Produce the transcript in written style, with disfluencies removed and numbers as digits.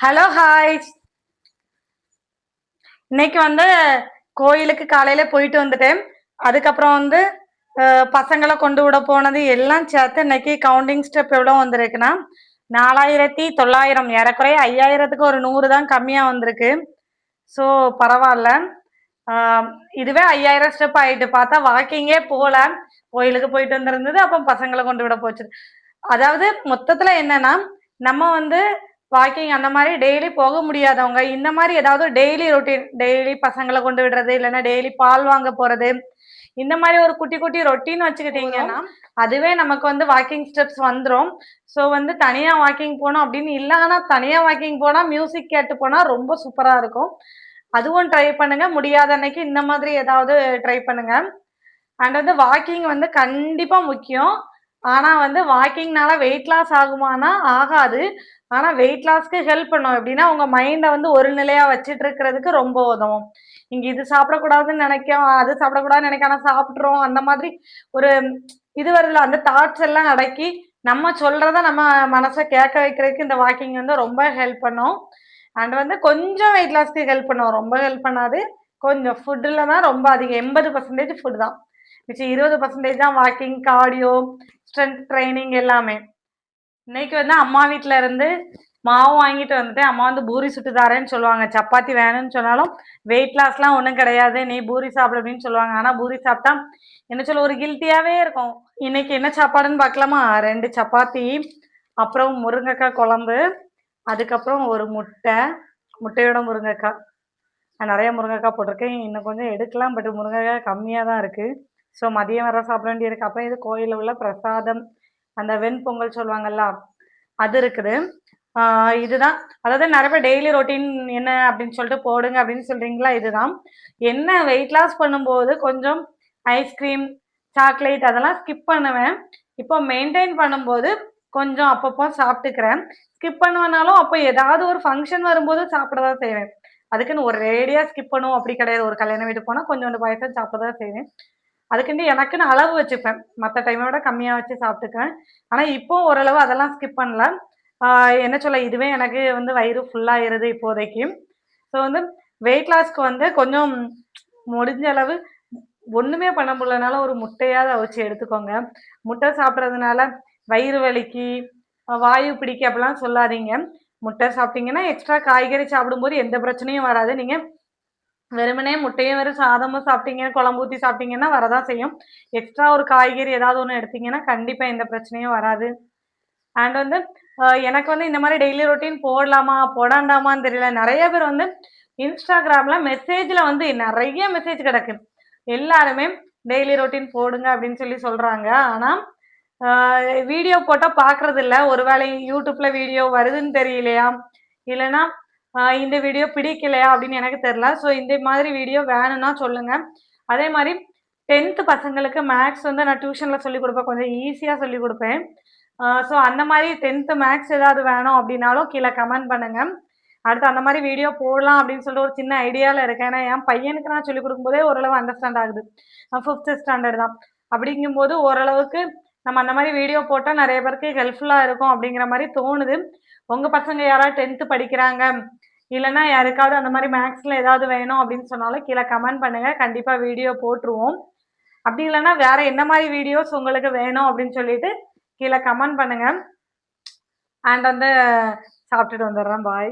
Hello hi. இன்னைக்கு வந்து கோயிலுக்கு காலையில போயிட்டு வந்துட்டேன். அதுக்கப்புறம் வந்து பசங்களை கொண்டு விட போனது எல்லாம் சேர்த்து இன்னைக்கு கவுண்டிங் ஸ்டெப் எவ்வளோ வந்திருக்குன்னா 4900, ஏறக்குறைய 5000க்கு ஒரு 100 தான் கம்மியாக வந்திருக்கு. ஸோ பரவாயில்ல. இதுவே 5000 ஸ்டெப் ஆயிட்டு. பார்த்தா வாக்கிங்கே போல, கோயிலுக்கு போயிட்டு வந்திருந்தது, அப்போ பசங்களை கொண்டு விட போச்சு. அதாவது மொத்தத்துல என்னன்னா, நம்ம வந்து வாக்கிங் அந்த மாதிரி டெய்லி போக முடியாதவங்க இந்த மாதிரி ஏதாவது டெய்லி ரொட்டீன், டெய்லி பசங்களை கொண்டு விடுறது, இல்லைன்னா டெய்லி பால் வாங்க போறது, இந்த மாதிரி ஒரு குட்டி குட்டி ரொட்டீன் வச்சுக்கிட்டீங்கன்னா அதுவே நமக்கு வந்து வாக்கிங் ஸ்டெப்ஸ் வந்துடும். ஸோ வந்து தனியா வாக்கிங் போனோம் அப்படின்னு இல்லை, ஆனால் தனியா வாக்கிங் போனா மியூசிக் கேட்டு போனா ரொம்ப சூப்பரா இருக்கும். அதுவும் ட்ரை பண்ணுங்க. முடியாத அன்னைக்கு இந்த மாதிரி ஏதாவது ட்ரை பண்ணுங்க. அண்ட் வந்து வாக்கிங் வந்து கண்டிப்பா முக்கியம். ஆனா வந்து வாக்கிங்னால வெயிட் லாஸ் ஆகுமானா ஆகாது. ஆனா வெயிட் லாஸ்க்கு ஹெல்ப் பண்ணும். எப்படின்னா உங்க மைண்டை வந்து ஒரு நிலையா வச்சுட்டு இருக்கிறதுக்கு ரொம்ப உதவும். இங்க இது சாப்பிடக்கூடாதுன்னு நினைக்கும், அது சாப்பிடக்கூடாதுன்னு நினைக்க, ஆனா சாப்பிட்றோம், அந்த மாதிரி ஒரு இது வருதுல, அந்த தாட்ஸ் எல்லாம் அடக்கி நம்ம சொல்றத நம்ம மனசை கேட்க வைக்கிறதுக்கு இந்த வாக்கிங் வந்து ரொம்ப ஹெல்ப் பண்ணும். அண்ட் வந்து கொஞ்சம் வெயிட் லாஸ்க்கு ஹெல்ப் பண்ணும், ரொம்ப ஹெல்ப் பண்ணாது. கொஞ்சம் ஃபுட்டில் தான் ரொம்ப அதிகம், 80% ஃபுட் தான், மிச்சம் 20% தான் வாக்கிங், கார்டியோ, ஸ்ட்ரென்த் ட்ரைனிங் எல்லாமே. இன்னைக்கு வந்து அம்மா வீட்டில் இருந்து மாவு வாங்கிட்டு வந்துட்டேன். அம்மா வந்து பூரி சுட்டு தாரேன்னு சொல்லுவாங்க. சப்பாத்தி வேணும்னு சொன்னாலும் வெயிட் லாஸ்லாம் ஒன்றும் கிடையாது, நீ பூரி சாப்பிடு அப்படின்னு சொல்லுவாங்க. ஆனால் பூரி சாப்பிட்டா என்ன சொல்ல ஒரு கில்ட்டியாகவே இருக்கும். இன்னைக்கு என்ன சாப்பாடுன்னு பார்க்கலாமா? 2 சப்பாத்தி, அப்புறம் முருங்கைக்காய் குழம்பு, அதுக்கப்புறம் ஒரு முட்டையோட முருங்கைக்காய். நான் நிறைய முருங்கைக்காய் போட்டிருக்கேன், இன்னும் கொஞ்சம் எடுக்கலாம், பட் முருங்கைக்காய் கம்மியாக தான் இருக்குது. ஸோ மதியம் வர சாப்பிட வேண்டியிருக்கு. அப்புறம் இது கோயிலில் உள்ள பிரசாதம், அந்த வெண்பொங்கல் சொல்லுவாங்கல்ல, அது இருக்குது. இதுதான். அதாவது நிறைய பேர் டெய்லி ரொட்டீன் என்ன அப்படின்னு சொல்லிட்டு போடுங்க அப்படின்னு சொல்கிறீங்களா, இதுதான். என்ன வெயிட் லாஸ் பண்ணும்போது கொஞ்சம் ஐஸ்கிரீம், சாக்லேட் அதெல்லாம் ஸ்கிப் பண்ணுவேன். இப்போ மெயின்டைன் பண்ணும்போது கொஞ்சம் அப்பப்போ சாப்பிட்டுக்கிறேன். ஸ்கிப் பண்ணுவேனாலும் அப்போ ஏதாவது ஒரு ஃபங்க்ஷன் வரும்போது சாப்பிட தான் செய்வேன். அதுக்குன்னு ஒரு ரேடியா ஸ்கிப் பண்ணுவோம் அப்படி கிடையாது. ஒரு கல்யாண வீட்டுக்கு போனால் கொஞ்சோண்டு பாயசம் சாப்பிட தான் செய்வேன். அதுக்குன்னு எனக்குன்னு அளவு வச்சுப்பேன், மற்ற டைமை விட கம்மியாக வச்சு சாப்பிட்டுக்குவேன். ஆனால் இப்போ ஓரளவு அதெல்லாம் ஸ்கிப் பண்ணல. என்ன சொல்ல, இதுவே எனக்கு வந்து வயிறு ஃபுல்லாகிடுது இப்போதைக்கு. ஸோ வந்து வெயிட் லாஸ்க்கு வந்து கொஞ்சம் முடிஞ்ச அளவு ஒன்றுமே பண்ண முடியலனால ஒரு முட்டையாவது அவிச்சு எடுத்துக்கோங்க. முட்டை சாப்பிட்றதுனால வயிறு வலிக்கு, வாயு பிடிக்க அப்படிலாம் சொல்லாதீங்க. முட்டை சாப்பிட்டீங்கன்னா எக்ஸ்ட்ரா காய்கறி சாப்பிடும்போது எந்த பிரச்சனையும் வராது. நீங்கள் வெறுமனே முட்டையும் வெறும் சாதமும் சாப்பிட்டீங்க, குழம்பு ஊற்றி சாப்பிட்டீங்கன்னா வரதான் செய்யும். எக்ஸ்ட்ரா ஒரு காய்கறி ஏதாவது ஒன்று எடுத்தீங்கன்னா கண்டிப்பாக எந்த பிரச்சனையும் வராது. அண்ட் வந்து எனக்கு வந்து இந்த மாதிரி டெய்லி ரொட்டீன் போடலாமா போடாண்டாமான்னு தெரியல. நிறைய பேர் வந்து இன்ஸ்டாகிராம்ல மெசேஜில் வந்து நிறைய மெசேஜ் கிடக்கு. எல்லாருமே டெய்லி ரொட்டீன் போடுங்க அப்படின்னு சொல்லி சொல்கிறாங்க. ஆனால் வீடியோ போட்டால் பார்க்குறது இல்லை. ஒருவேளை யூடியூப்பில் வீடியோ வருதுன்னு தெரியலையா, இல்லைன்னா இந்த வீடியோ பிடிக்கலையா அப்படின்னு எனக்கு தெரில. ஸோ இந்த மாதிரி வீடியோ வேணும்னா சொல்லுங்கள். அதே மாதிரி 10th பசங்களுக்கு மேக்ஸ் வந்து நான் டியூஷனில் சொல்லிக் கொடுப்பேன், கொஞ்சம் ஈஸியாக சொல்லிக் கொடுப்பேன். ஸோ அந்த மாதிரி 10th மேக்ஸ் ஏதாவது வேணும் அப்படின்னாலும் கீழே கமெண்ட் பண்ணுங்கள். அடுத்து அந்த மாதிரி வீடியோ போடலாம் அப்படின்னு சொல்லிட்டு ஒரு சின்ன ஐடியாவில் இருக்கேன். ஏன்னா என் பையனுக்கு நான் சொல்லிக் கொடுக்கும்போதே ஓரளவு அண்டர்ஸ்டாண்ட் ஆகுது. 5th ஸ்டாண்டர்ட் தான். அப்படிங்கும்போது ஓரளவுக்கு நம்ம அந்த மாதிரி வீடியோ போட்டால் நிறைய பேருக்கு ஹெல்ப்ஃபுல்லாக இருக்கும் அப்படிங்கிற மாதிரி தோணுது. உங்கள் பசங்க யாராவது 10th படிக்கிறாங்க, இல்லைன்னா யாருக்காவது அந்த மாதிரி மேக்ஸில் ஏதாவது வேணும் அப்படின்னு சொன்னாலும் கீழே கமெண்ட் பண்ணுங்கள், கண்டிப்பாக வீடியோ போட்டுருவோம். அப்படி இல்லைன்னா வேறு என்ன மாதிரி வீடியோஸ் உங்களுக்கு வேணும் அப்படின்னு சொல்லிட்டு கீழே கமெண்ட் பண்ணுங்கள். அண்ட் வந்து சாப்பிட்டுட்டு வந்துடுறேன். பாய்.